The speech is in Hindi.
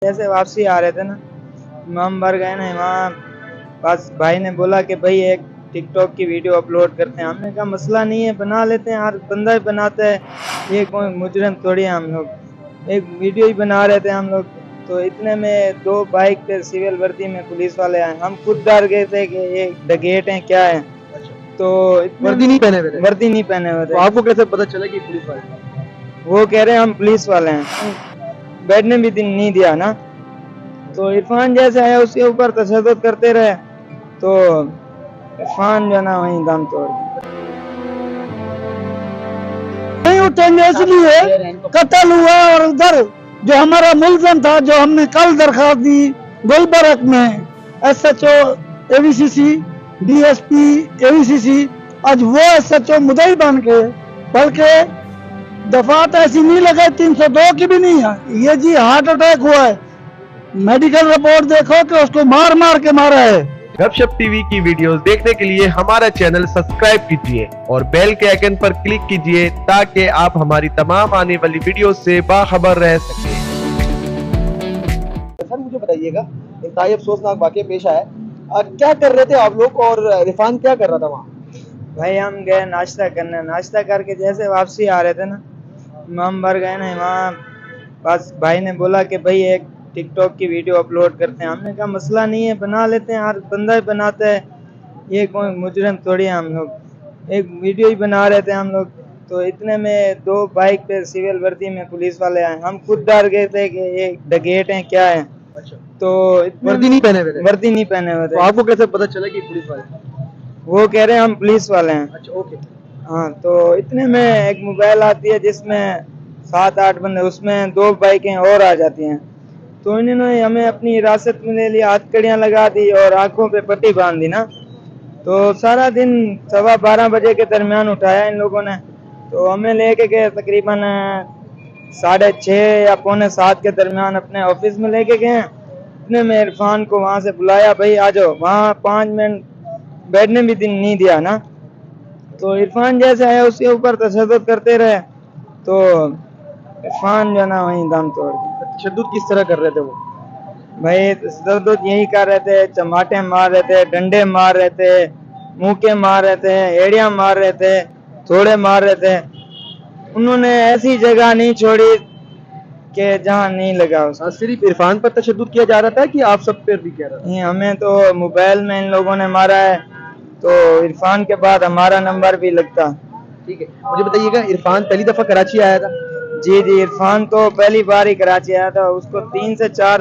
जैसे वापसी आ रहे थे ना, इमाम बार गए ना, वहाँ बस भाई ने बोला कि भाई एक टिकटॉक की वीडियो अपलोड करते हैं। हमने कहा मसला नहीं है, बना लेते हैं, हर बंदा ही बनाता है, ये कोई मुजरिम थोड़ी है। हम लोग एक वीडियो ही बना रहे थे हम लोग, तो इतने में दो बाइक पे सिविल वर्दी में पुलिस वाले आए। हम खुद डर गए थे कि ये डकैत हैं क्या है। तो वर्दी नहीं पहने हुए थे? वर्दी नहीं पहने हुए तो थे। आपको कैसे पता चला कि पुलिस वाले हैं? वो कह रहे हैं हम पुलिस वाले हैं, बैठने भी दिन नहीं दिया ना। तो इरफान जैसे आया उसके ऊपर तशद्दुद करते रहे, तो इरफान जो ना वहीं दम तोड़ दिया। नहीं उठेंगे इसलिए कत्ल हुआ। और उधर जो हमारा मुलजम था, जो हमने कल दरखास्त दी गुलबर्ग में, SHO AVCC DSP AVCC, आज वो SHO मुदई बन के, बल्कि दफात ऐसी नहीं लगे 302 की भी नहीं है। ये जी हार्ट अटैक हुआ है, मेडिकल रिपोर्ट देखो कि उसको मार मार के मारा है। गपशप टीवी की वीडियोस देखने के लिए हमारा चैनल सब्सक्राइब कीजिए और बेल के आइकन पर क्लिक कीजिए ताकि आप हमारी तमाम आने वाली वीडियोस से बाखबर रह सकें। सर मुझे बताइएगा, इंतहाई अफसोसनाक वाकया पेश आया है। क्या कर रहे थे आप लोग और इरफान क्या कर रहा था वहाँ? भाई हम गए नाश्ता करने, नाश्ता करके जैसे वापसी आ रहे थे ना, इमाम बार गए ना, वहाँ बस भाई ने बोला कि भाई एक टिकटॉक की वीडियो अपलोड करते हैं। हमने कहा मसला नहीं है, बना लेते हैं, हर बंदा ही बनाता है, ये कोई मुजरिम थोड़ी है। हम लोग एक वीडियो ही बना रहे थे हम लोग, तो इतने में दो बाइक पे सिविल वर्दी में पुलिस वाले आए। हम खुद डर गए थे कि ये डकैत हैं क्या है। तो वर्दी नहीं पहने हुए थे? वर्दी नहीं पहने हुए तो थे। आपको कैसे पता चला कि पुलिस वाले हैं? वो कह रहे हैं हम पुलिस वाले हैं। अच्छा, ओके। हाँ, तो इतने में एक मोबाइल आती है जिसमें 7-8 बंदे, उसमें दो बाइकें और आ जाती हैं। तो इन्होंने हमें अपनी हिरासत में ले लिया, हथकड़ियाँ लगा दी और आंखों पे पट्टी बांध दी ना। तो सारा दिन 12:15 बजे के दरमियान उठाया इन लोगों ने। तो हमें लेके गए तकरीबन 6:30 या 6:45 के दरमियान अपने ऑफिस में लेके गए। इतने में इरफान को वहाँ से बुलाया, भाई आ जाओ। वहाँ 5 मिनट बैठने भी दिन नहीं दिया ना। तो इरफान जैसे आया उसके ऊपर तशद्दुद करते रहे, तो इरफान जो ना वहीं दम तोड़ दिया। तशद्दुद किस तरह कर रहे थे वो? भाई तशद्दुद यही कर रहे थे, चमाटे मार रहे थे, डंडे मार रहे थे, मुक्के मार रहे थे, एड़ियां मार रहे थे, थोड़े मार रहे थे। उन्होंने ऐसी जगह नहीं छोड़ी कि जहाँ नहीं लगा उसको। सिर्फ इरफान पर तशद्दुद किया जा रहा था कि आप सब पर भी कह रहा था? नहीं, हमें तो मोबाइल में इन लोगों ने मारा है, तो इरफान के बाद हमारा नंबर भी लगता। ठीक है, मुझे बताइएगा, इरफान पहली दफा कराची आया था? जी जी, इरफान तो पहली बार ही कराची आया था। उसको 3 से 4